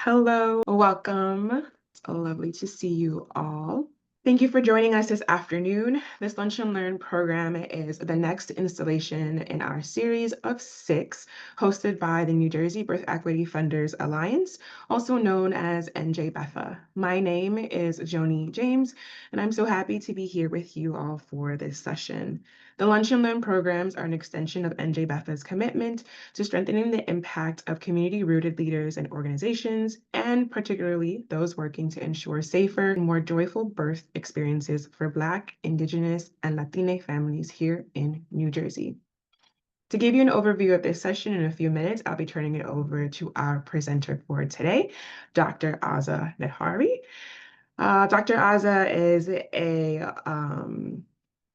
Hello, welcome. It's lovely to see you all. Thank you for joining us this afternoon. This Lunch and Learn program is the next installation in our series of 6, hosted by the New Jersey Birth Equity Funders Alliance, also known as NJBEFA. My name is Joni James, and I'm so happy to be here with you all for this session. The Lunch and Learn programs are an extension of NJBEFA's commitment to strengthening the impact of community-rooted leaders and organizations, and particularly those working to ensure safer and more joyful birth experiences for Black, Indigenous, and Latine families here in New Jersey. To give you an overview of this session in a few minutes, I'll be turning it over to our presenter for today, Dr. Aza Nedhari. Dr. Aza is a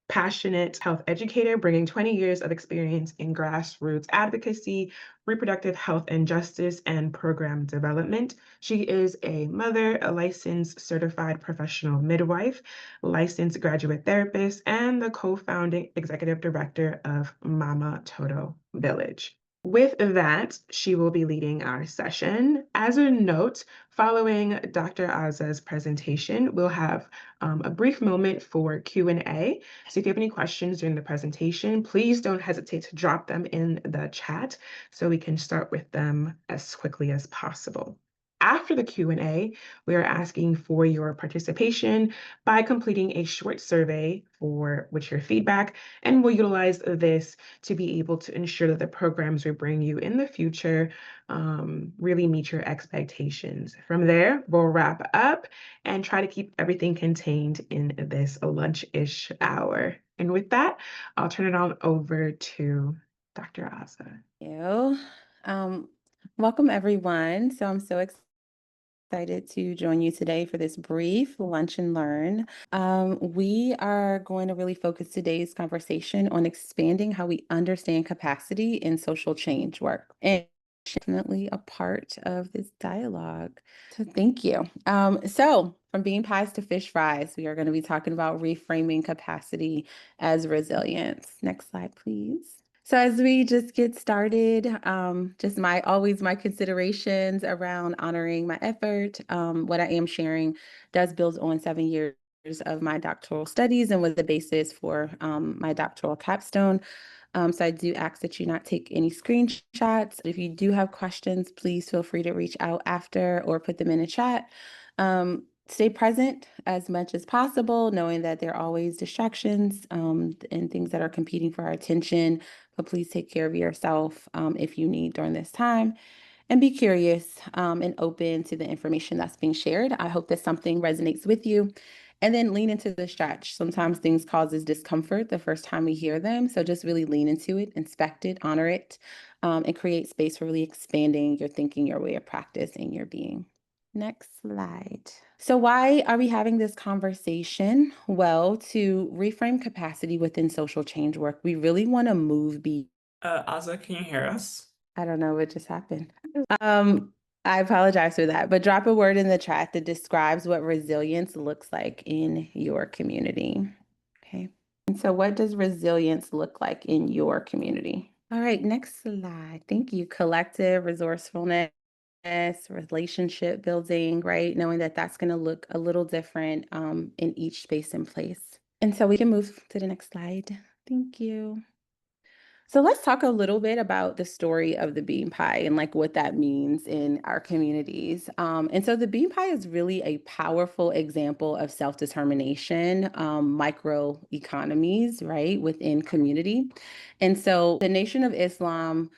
passionate health educator, bringing 20 years of experience in grassroots advocacy, reproductive health and justice, and program development. She is a mother, a licensed certified professional midwife, licensed graduate therapist, and the co-founding executive director of Mamatoto Village. With that, she will be leading our session. As a note, following Dr. Aza's presentation, we'll have a brief moment for Q&A. So if you have any questions during the presentation, please don't hesitate to drop them in the chat so we can start with them as quickly as possible. After the Q&A, we are asking for your participation by completing a short survey with your feedback, and we'll utilize this to be able to ensure that the programs we bring you in the future really meet your expectations. From there, we'll wrap up and try to keep everything contained in this lunch-ish hour. And with that, I'll turn it on over to Dr. Aza. Thank you. Welcome, everyone. So I'm so excited to join you today for this brief lunch and learn. We are going to really focus today's conversation on expanding how we understand capacity in social change work. And definitely a part of this dialogue. So thank you. So from bean pies to fish fries, we are going to be talking about reframing capacity as resilience. Next slide, please. So as we just get started, just my considerations around honoring my effort. What I am sharing does build on 7 years of my doctoral studies and was the basis for my doctoral capstone. So I do ask that you not take any screenshots. If you do have questions, please feel free to reach out after or put them in a chat. Stay present as much as possible, knowing that there are always distractions and things that are competing for our attention, but please take care of yourself if you need during this time. And be curious and open to the information that's being shared. I hope that something resonates with you. And then lean into the stretch. Sometimes things causes discomfort the first time we hear them. So just really lean into it, inspect it, honor it, and create space for really expanding your thinking, your way of practice, and your being. Next slide. So why are we having this conversation? Well, to reframe capacity within social change work, we really want to move Aza, can you hear us? I don't know what just happened. I apologize for that, but drop a word in the chat that describes what resilience looks like in your community. Okay. And so what does resilience look like in your community? All right, next slide. Thank you. Collective resourcefulness, relationship building, right? Knowing that that's going to look a little different in each space and place. And so we can move to the next slide. Thank you. So let's talk a little bit about the story of the bean pie and like what that means in our communities. And so the bean pie is really a powerful example of self-determination, microeconomies, right, within community. And so the Nation of Islam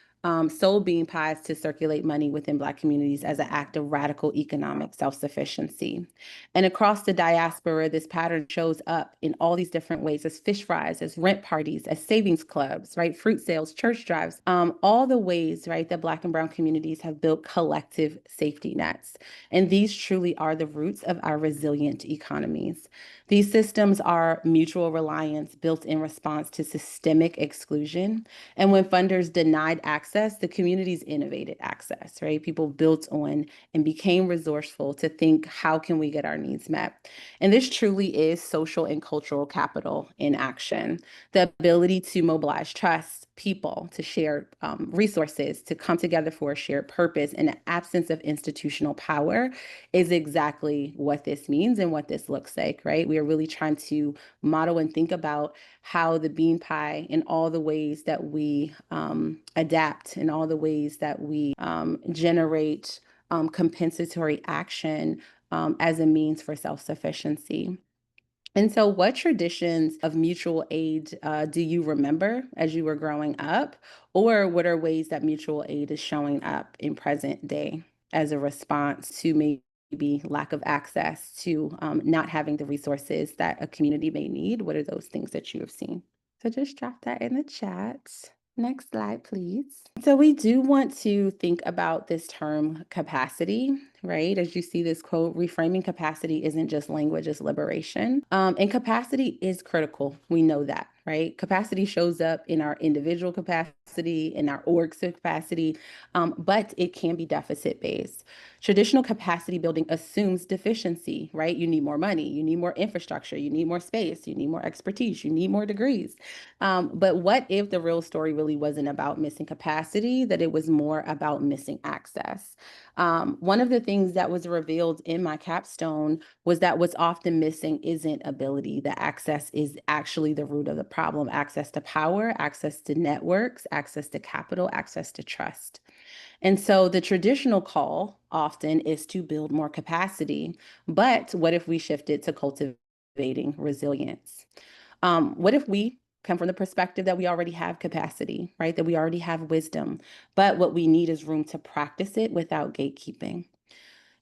sold bean pies to circulate money within Black communities as an act of radical economic self-sufficiency. And across the diaspora, this pattern shows up in all these different ways as fish fries, as rent parties, as savings clubs, right? Fruit sales, church drives, all the ways, right, that Black and Brown communities have built collective safety nets. And these truly are the roots of our resilient economies. These systems are mutual reliance built in response to systemic exclusion. And when funders denied access, the communities innovated access, right? People built on and became resourceful to think, how can we get our needs met? And this truly is social and cultural capital in action. The ability to mobilize trust, people, to share resources, to come together for a shared purpose, and the absence of institutional power is exactly what this means and what this looks like, right? We are really trying to model and think about how the bean pie, in all the ways that we adapt, in all the ways that we generate compensatory action as a means for self-sufficiency. And so, what traditions of mutual aid do you remember as you were growing up? Or what are ways that mutual aid is showing up in present day as a response to maybe lack of access, to not having the resources that a community may need? What are those things that you have seen? So just drop that in the chat. Next slide, please. So we do want to think about this term capacity, right? As you see this quote, reframing capacity isn't just language, it's liberation. And capacity is critical. We know that, right? Capacity shows up in our individual capacity, in our org capacity, but it can be deficit-based. Traditional capacity building assumes deficiency, right? You need more money, you need more infrastructure, you need more space, you need more expertise, you need more degrees. But what if the real story really wasn't about missing capacity, that it was more about missing access? One of the things that was revealed in my capstone was that what's often missing isn't ability. The access is actually the root of the problem. Access to power, access to networks, access to capital, access to trust. And so the traditional call often is to build more capacity. But what if we shifted to cultivating resilience? What if we come from the perspective that we already have capacity, right? That we already have wisdom, but what we need is room to practice it without gatekeeping.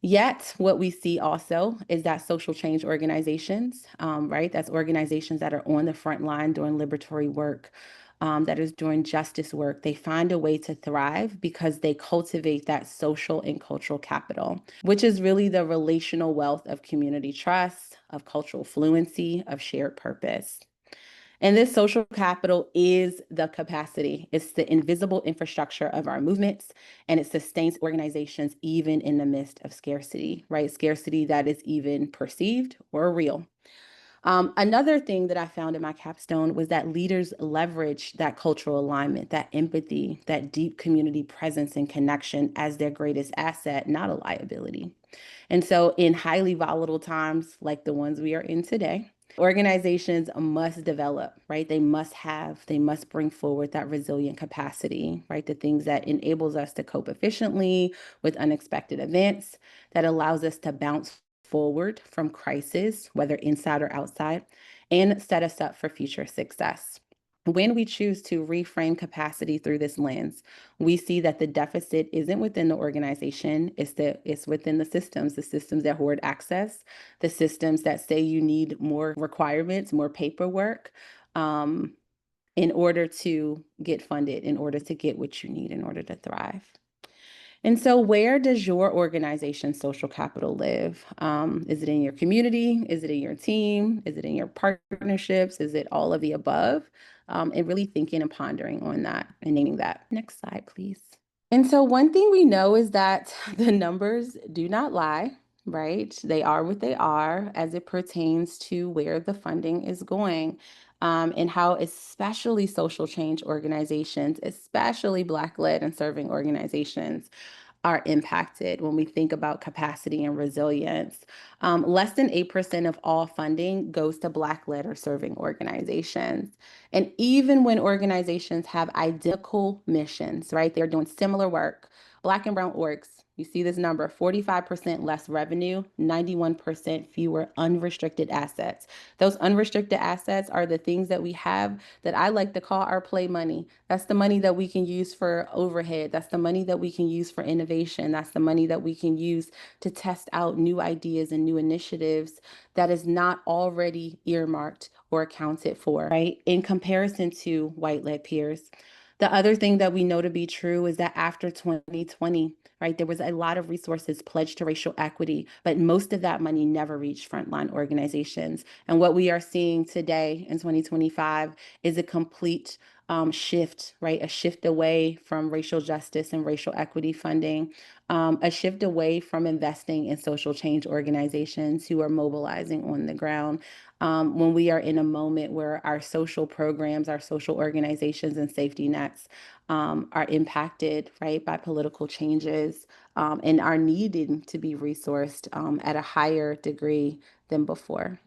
Yet, what we see also is that social change organizations, right? That's organizations that are on the front line doing liberatory work, that is doing justice work. They find a way to thrive because they cultivate that social and cultural capital, which is really the relational wealth of community trust, of cultural fluency, of shared purpose. And this social capital is the capacity. It's the invisible infrastructure of our movements, and it sustains organizations even in the midst of scarcity, right? Scarcity that is even perceived or real. Another thing that I found in my capstone was that leaders leverage that cultural alignment, that empathy, that deep community presence and connection as their greatest asset, not a liability. And so in highly volatile times like the ones we are in today, organizations must develop, right? They must bring forward that resilient capacity, right? The things that enables us to cope efficiently with unexpected events, that allows us to bounce forward from crisis, whether inside or outside, and set us up for future success. When we choose to reframe capacity through this lens, we see that the deficit isn't within the organization, it's within the systems that hoard access, the systems that say you need more requirements, more paperwork, in order to get funded, in order to get what you need in order to thrive. And so where does your organization's social capital live? Is it in your community? Is it in your team? Is it in your partnerships? Is it all of the above? And really thinking and pondering on that and naming that. Next slide, please. And so one thing we know is that the numbers do not lie, right? They are what they are as it pertains to where the funding is going. And how especially social change organizations, especially Black-led and serving organizations, are impacted when we think about capacity and resilience. Less than 8% of all funding goes to Black-led or serving organizations. And even when organizations have identical missions, right, they're doing similar work, Black and brown orgs, you see this number, 45% less revenue, 91% fewer unrestricted assets. Those unrestricted assets are the things that we have that I like to call our play money. That's the money that we can use for overhead. That's the money that we can use for innovation. That's the money that we can use to test out new ideas and new initiatives that is not already earmarked or accounted for, right? In comparison to white-led peers. The other thing that we know to be true is that after 2020, right, there was a lot of resources pledged to racial equity, but most of that money never reached frontline organizations. And what we are seeing today in 2025 is a complete shift, right? A shift away from racial justice and racial equity funding, a shift away from investing in social change organizations who are mobilizing on the ground. When we are in a moment where our social programs, our social organizations, and safety nets are impacted, right, by political changes and are needing to be resourced at a higher degree than before.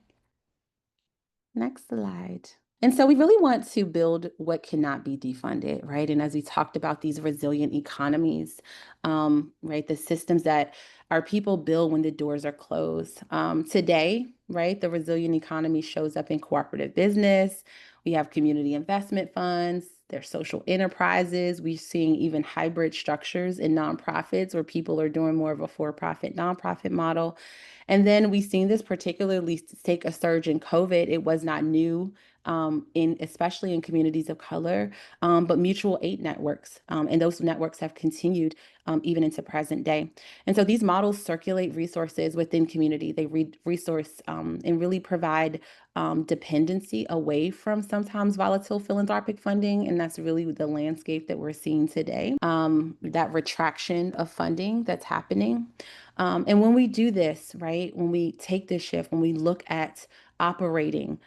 Next slide. And so we really want to build what cannot be defunded, right? And as we talked about these resilient economies, right, the systems that our people build when the doors are closed. Today, right, the resilient economy shows up in cooperative business. We have community investment funds, there's social enterprises. We're seeing even hybrid structures in nonprofits where people are doing more of a for-profit nonprofit model. And then we've seen this particularly take a surge in COVID. It was not new especially in communities of color, but mutual aid networks. And those networks have continued even into present day. And so these models circulate resources within community. They resource and really provide dependency away from sometimes volatile philanthropic funding. And that's really the landscape that we're seeing today, that retraction of funding that's happening. And when we do this, right, when we take this shift, when we look at operating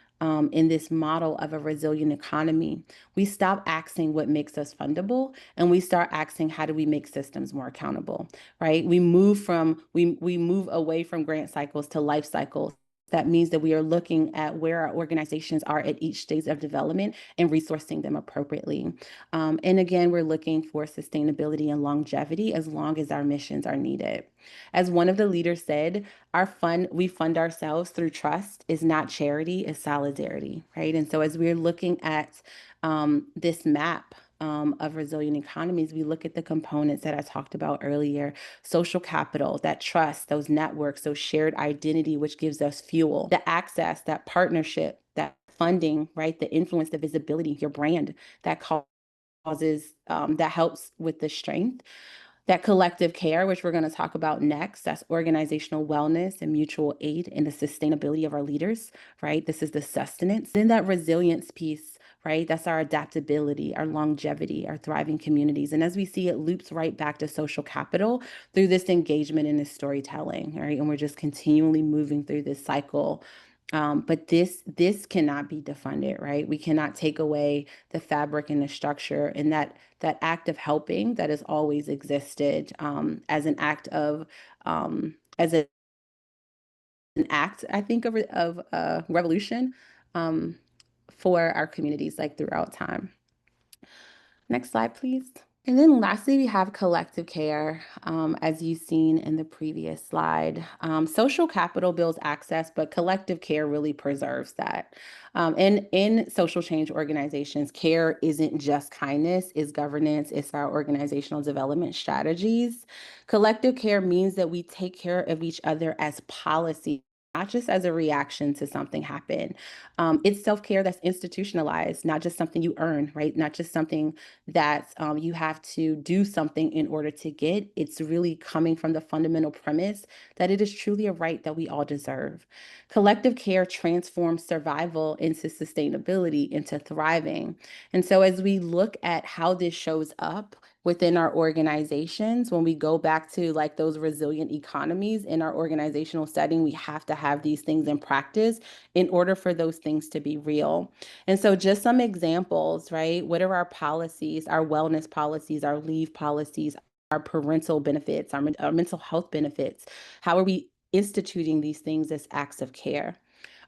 in this model of a resilient economy, we stop asking what makes us fundable and we start asking how do we make systems more accountable, right? We move away from grant cycles to life cycles. That means that we are looking at where our organizations are at each stage of development and resourcing them appropriately. And again, we're looking for sustainability and longevity as long as our missions are needed. As one of the leaders said, we fund ourselves through trust is not charity, it's solidarity, right? And so as we're looking at this map of resilient economies, we look at the components that I talked about earlier: social capital, that trust, those networks, those shared identity, which gives us fuel, the access, that partnership, that funding, right? The influence, the visibility, your brand, that causes, that helps with the strength. That collective care, which we're going to talk about next, that's organizational wellness and mutual aid and the sustainability of our leaders, right? This is the sustenance. Then that resilience piece, right? That's our adaptability, our longevity, our thriving communities. And as we see, it loops right back to social capital through this engagement and this storytelling, right? And we're just continually moving through this cycle. But this cannot be defunded, right? We cannot take away the fabric and the structure and that act of helping that has always existed as an act of an act, I think, of revolution for our communities, like throughout time. Next slide, please. And then lastly, we have collective care, as you've seen in the previous slide. Social capital builds access, but collective care really preserves that. And in social change organizations, care isn't just kindness, it's governance, it's our organizational development strategies. Collective care means that we take care of each other as policy, not just as a reaction to something happen. It's self-care that's institutionalized, not just something you earn, right? Not just something that you have to do something in order to get. It's really coming from the fundamental premise that it is truly a right that we all deserve. Collective care transforms survival into sustainability, into thriving. And so as we look at how this shows up within our organizations, when we go back to like those resilient economies in our organizational setting, we have to have these things in practice in order for those things to be real. And so just some examples, right? What are our policies, our wellness policies, our leave policies, our parental benefits, our mental health benefits? How are we instituting these things as acts of care?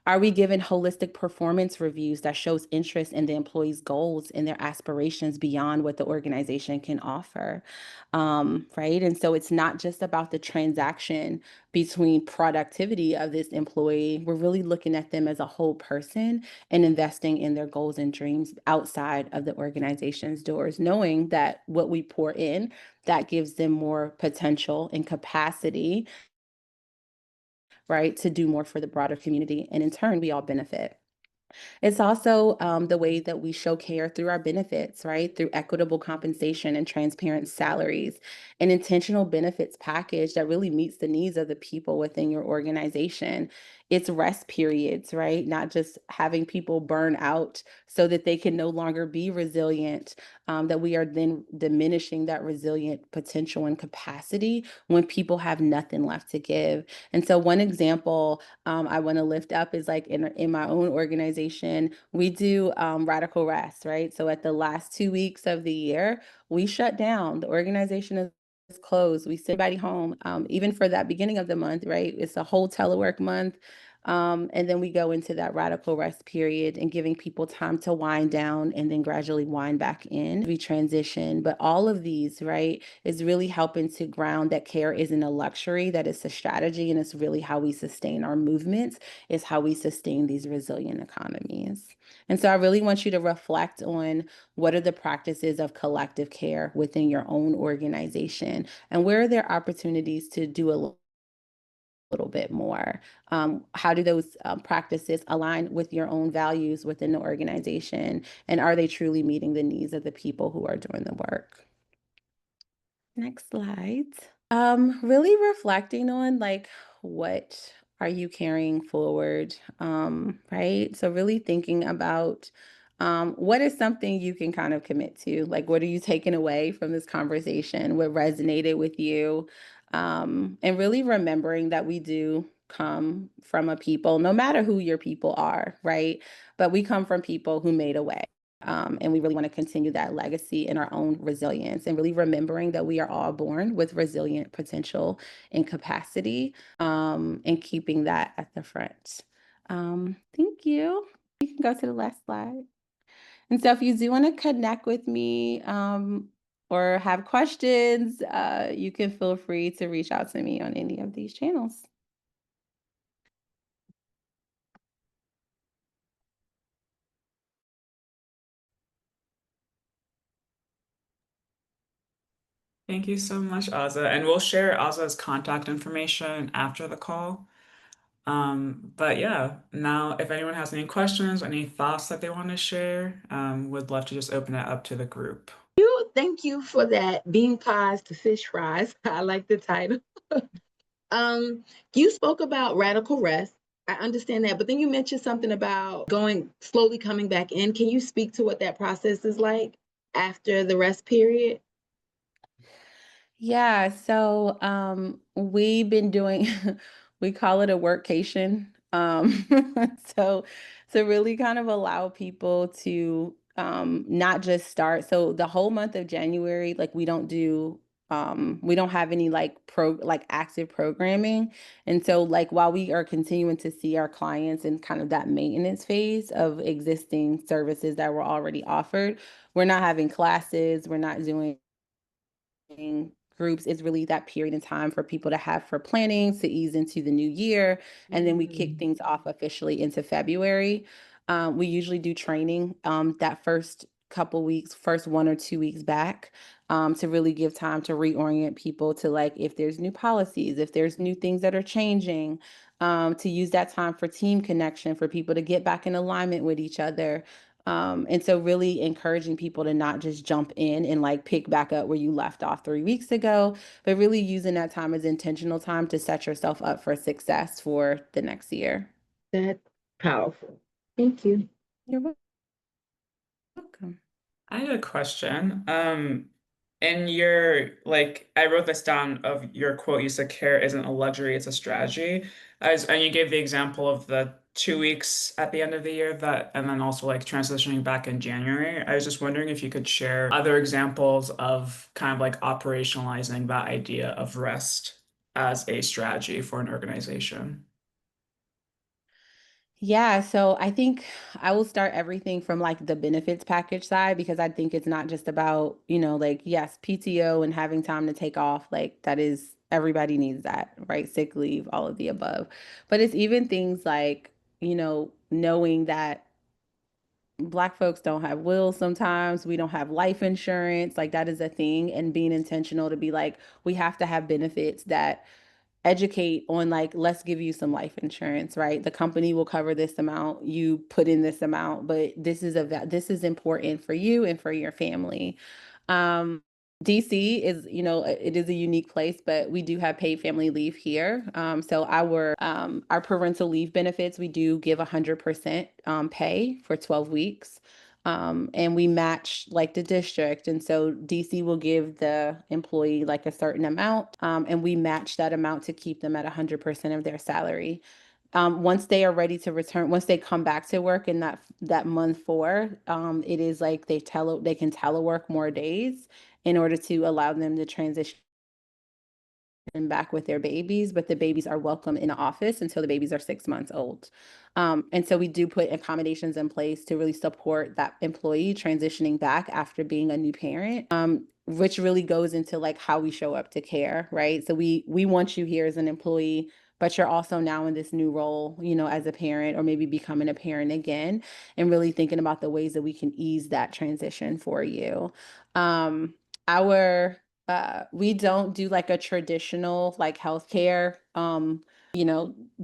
Are we given holistic performance reviews that shows interest in the employees' goals and their aspirations beyond what the organization can offer? Right? And so it's not just about the transaction between productivity of this employee. We're really looking at them as a whole person and investing in their goals and dreams outside of the organization's doors, knowing that what we pour in, that gives them more potential and capacity, right, to do more for the broader community. And in turn, we all benefit. It's also the way that we show care through our benefits, right? Through equitable compensation and transparent salaries, an intentional benefits package that really meets the needs of the people within your organization. it's rest periods, right? Not just having people burn out so that they can no longer be resilient, that we are then diminishing that resilient potential and capacity when people have nothing left to give. And so one example I want to lift up is like in my own organization, we do radical rest, right? So at the last 2 weeks of the year, we shut down. The organization is closed. We send everybody home, even for that beginning of the month, right? It's a whole telework month. And then we go into that radical rest period and giving people time to wind down and then gradually wind back in. We transition. But all of these, right, is really helping to ground that care isn't a luxury, that it's a strategy, and it's really how we sustain our movements, is how we sustain these resilient economies. And so I really want you to reflect on what are the practices of collective care within your own organization, and where are there opportunities to do a little bit more? How do those practices align with your own values within the organization? And are they truly meeting the needs of the people who are doing the work? Next slide. Really reflecting on like what are you carrying forward, right? So really thinking about what is something you can kind of commit to? Like, what are you taking away from this conversation? What resonated with you? And really remembering that we do come from a people, no matter who your people are, right? But we come from people who made a way. And we really want to continue that legacy in our own resilience, and really remembering that we are all born with resilient potential and capacity, and keeping that at the front. Thank you. You can go to the last slide. And so if you do want to connect with me, or have questions, you can feel free to reach out to me on any of these channels. Thank you so much, Aza. And we'll share Aza's contact information after the call. But yeah, now if anyone has any questions, any thoughts that they want to share, would love to just open it up to the group. Thank you for that. Bean pies to fish fries. I like the title. You spoke about radical rest. I understand that, but then you mentioned something about going slowly coming back in. Can you speak to what that process is like after the rest period? Yeah, so we've been doing we call it a workcation. So to really kind of allow people to not just start. So the whole month of January, like we don't have any like active programming. And so like while we are continuing to see our clients in kind of that maintenance phase of existing services that were already offered, we're not having classes, we're not doing groups. Is really that period in time for people to have for planning to ease into the new year. And then we kick things off officially into February. We usually do training that first couple weeks, first 1 or 2 weeks back, to really give time to reorient people to like if there's new policies, if there's new things that are changing, to use that time for team connection, for people to get back in alignment with each other. And so really encouraging people to not just jump in and like pick back up where you left off 3 weeks ago, but really using that time as intentional time to set yourself up for success for the next year. That's powerful. Thank you. You're welcome. I had a question. In your, like, I wrote this down of your quote, you said care isn't a luxury, it's a strategy. And you gave the example of the 2 weeks at the end of the year that, and then also like transitioning back in January. I was just wondering if you could share other examples of kind of like operationalizing that idea of rest as a strategy for an organization. Yeah, so I think I will start everything from like the benefits package side, because I think it's not just about, like, yes, PTO and having time to take off, like that is everybody needs that, right? Sick leave, all of the above. But it's even things like, knowing that Black folks don't have wills sometimes, we don't have life insurance, like that is a thing, and being intentional to be like, we have to have benefits that educate on like, let's give you some life insurance, right? The company will cover this amount, you put in this amount, but this is important for you and for your family. DC is, it is a unique place, but we do have paid family leave here. So our parental leave benefits, we do give 100% pay for 12 weeks. And we match like the district. And so DC will give the employee like a certain amount, and we match that amount to keep them at 100% of their salary. Once they are ready to return, once they come back to work in that month 4, it is like they can telework more days in order to allow them to transition back with their babies, but the babies are welcome in the office until the babies are 6 months old. And so we do put accommodations in place to really support that employee transitioning back after being a new parent, which really goes into like how we show up to care, right? So we want you here as an employee, but you're also now in this new role, as a parent, or maybe becoming a parent again, and really thinking about the ways that we can ease that transition for you. Our We don't do like a traditional like healthcare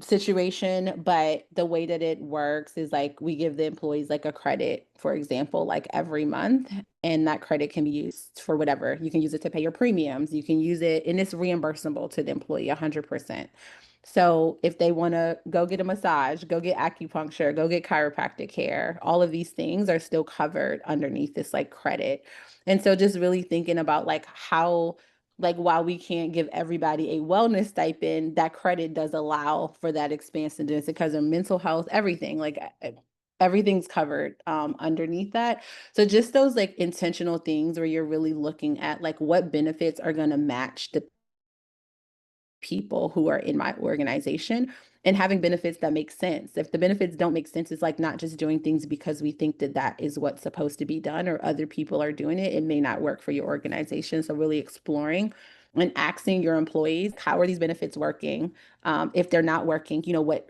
situation, but the way that it works is like we give the employees like a credit, for example, like every month, and that credit can be used for whatever. You can use it to pay your premiums, you can use it, and it's reimbursable to the employee 100%. So if they want to go get a massage, go get acupuncture, go get chiropractic care, all of these things are still covered underneath this like credit. And so just really thinking about like how, like, while we can't give everybody a wellness stipend, that credit does allow for that expansiveness because of mental health, everything, like everything's covered underneath that. So just those like intentional things where you're really looking at like what benefits are going to match the people who are in my organization, and having benefits that make sense. If the benefits don't make sense, it's like not just doing things because we think that that is what's supposed to be done or other people are doing it. It may not work for your organization. So really exploring and asking your employees, how are these benefits working? If they're not working,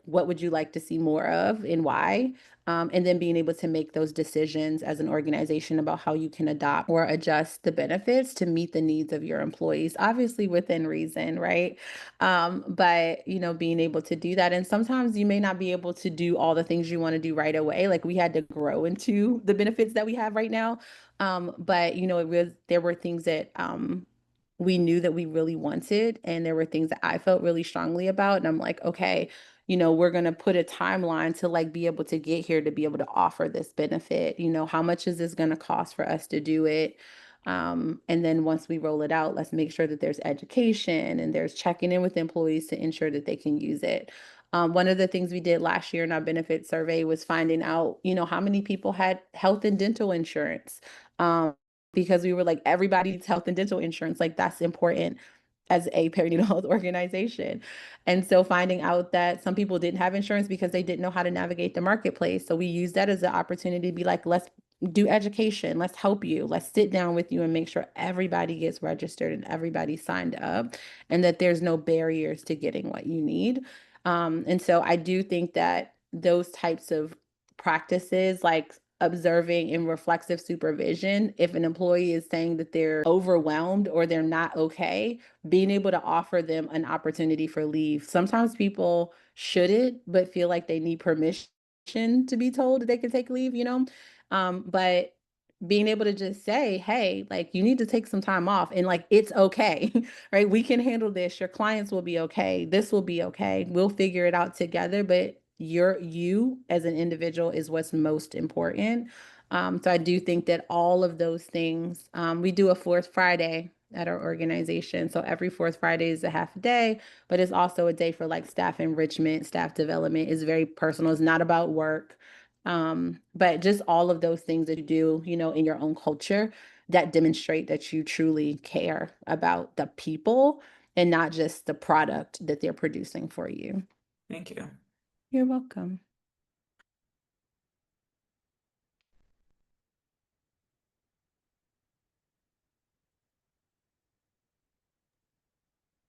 what would you like to see more of and why? And then being able to make those decisions as an organization about how you can adopt or adjust the benefits to meet the needs of your employees, obviously within reason, right? But being able to do that. And sometimes you may not be able to do all the things you want to do right away. Like we had to grow into the benefits that we have right now. But there were things that we knew that we really wanted, and there were things that I felt really strongly about. And I'm like, okay, we're going to put a timeline to like be able to get here to be able to offer this benefit. How much is this going to cost for us to do it? And then once we roll it out, let's make sure that there's education and there's checking in with employees to ensure that they can use it. One of the things we did last year in our benefit survey was finding out, how many people had health and dental insurance. Because we were like, everybody needs health and dental insurance. Like that's important as a perinatal health organization. And so finding out that some people didn't have insurance because they didn't know how to navigate the marketplace. So we used that as an opportunity to be like, let's do education. Let's help you. Let's sit down with you and make sure everybody gets registered and everybody signed up, and that there's no barriers to getting what you need. And so I do think that those types of practices, like observing and reflexive supervision, if an employee is saying that they're overwhelmed or they're not okay, being able to offer them an opportunity for leave. Sometimes people shouldn't, but feel like they need permission to be told that they can take leave, but being able to just say, hey, like you need to take some time off, and like it's okay, right? We can handle this. Your clients will be okay. This will be okay. We'll figure it out together, but you as an individual is what's most important. So I do think that all of those things, we do a fourth Friday at our organization. So every fourth Friday is a half a day, but it's also a day for like staff enrichment, staff development. Is very personal. It's not about work. But just all of those things that you do, in your own culture that demonstrate that you truly care about the people and not just the product that they're producing for you. Thank you. You're welcome.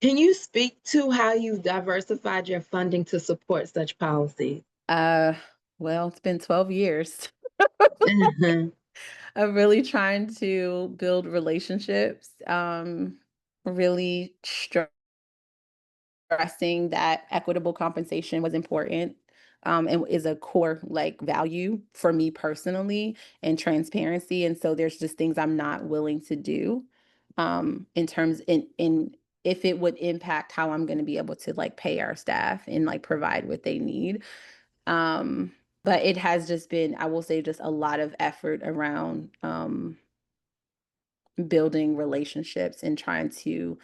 Can you speak to how you diversified your funding to support such policies? Well, it's been 12 years Mhm. of really trying to build relationships, really stressing that equitable compensation was important, and is a core like value for me personally, and transparency. And so there's just things I'm not willing to do in terms in if it would impact how I'm going to be able to like pay our staff and like provide what they need. But it has just been, I will say, just a lot of effort around building relationships and trying to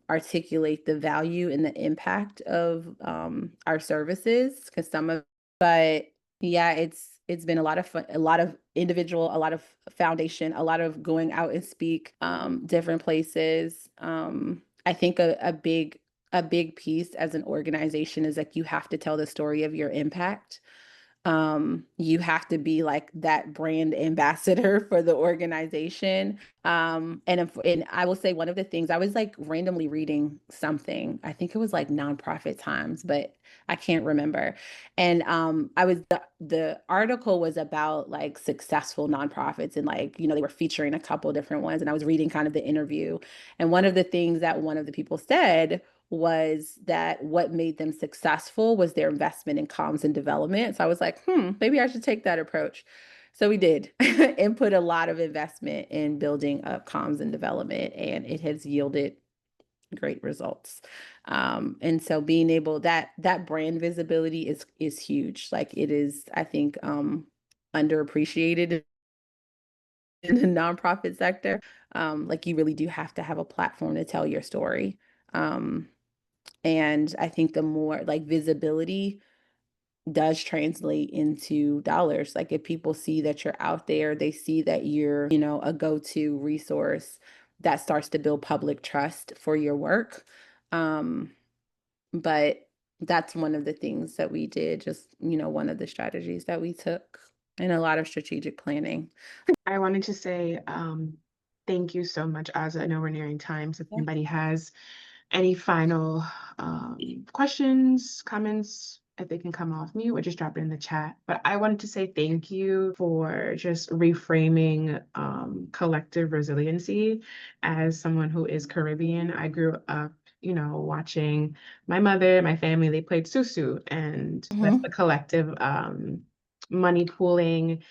articulate the value and the impact of our services, because but yeah, it's been a lot of fun, a lot of individual, a lot of foundation, a lot of going out and speak different places. I think a big piece as an organization is like you have to tell the story of your impact. You have to be like that brand ambassador for the organization. And I will say one of the things I was like randomly reading something, I think it was like Nonprofit Times, but I can't remember. And the article was about like successful nonprofits, and like, you know, they were featuring a couple different ones, and I was reading kind of the interview. And one of the things that one of the people said was that what made them successful was their investment in comms and development. So I was like, maybe I should take that approach. So we did and put a lot of investment in building up comms and development, and it has yielded great results. And so being able that brand visibility is huge. Like it is, I think, underappreciated in the nonprofit sector. Like you really do have to have a platform to tell your story. And I think the more like visibility does translate into dollars. Like if people see that you're out there, they see that you're, you know, a go-to resource, that starts to build public trust for your work. But that's one of the things that we did, just, you know, one of the strategies that we took, and a lot of strategic planning. I wanted to say thank you so much, Aza. I know we're nearing time, so if Yeah. anybody has any final questions, comments, if they can come off mute or just drop it in the chat. But I wanted to say thank you for just reframing collective resiliency. As someone who is Caribbean, I grew up, you know, watching my mother, my family, they played susu, and that's the collective money pooling.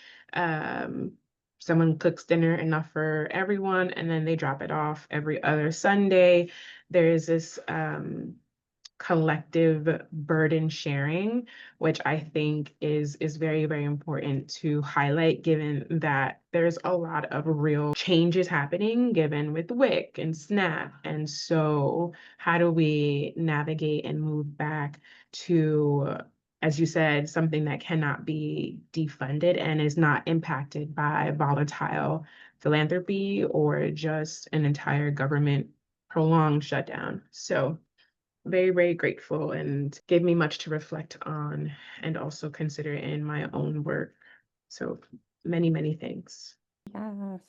Someone cooks dinner enough for everyone, and then they drop it off every other Sunday. There is this collective burden sharing, which I think is very, very important to highlight, given that there's a lot of real changes happening, given with WIC and SNAP. And so how do we navigate and move back to, as you said, something that cannot be defunded and is not impacted by volatile philanthropy or just an entire government prolonged shutdown? So very, very grateful, and gave me much to reflect on and also consider in my own work. So many, many thanks. Yes.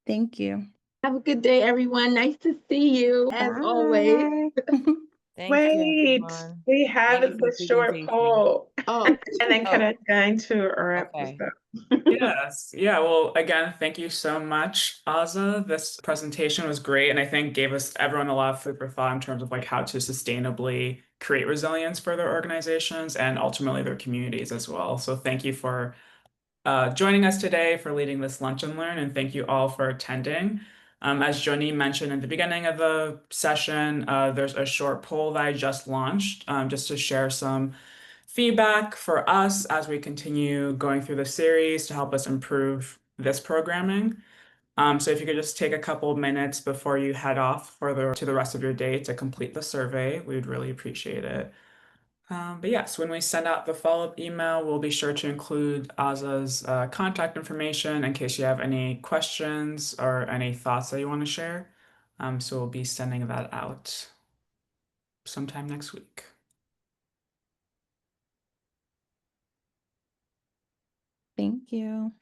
Thank you. Have a good day, everyone. Nice to see you, as always. Bye. Thank Wait, you, everyone. we have Thank you for the short presentation. poll. Oh, And then Oh. going to wrap this Okay. up. Yes. Yeah. Well, again, thank you so much, Aza. This presentation was great, and I think gave us everyone a lot of food for thought in terms of like how to sustainably create resilience for their organizations and ultimately their communities as well. So thank you for joining us today, for leading this Lunch and Learn, and thank you all for attending. As Joni mentioned in the beginning of the session, there's a short poll that I just launched just to share some feedback for us as we continue going through the series to help us improve this programming. So if you could just take a couple of minutes before you head off to the rest of your day to complete the survey, we would really appreciate it. But yes, when we send out the follow-up email, we'll be sure to include Aza's contact information in case you have any questions or any thoughts that you want to share. So we'll be sending that out sometime next week. Thank you.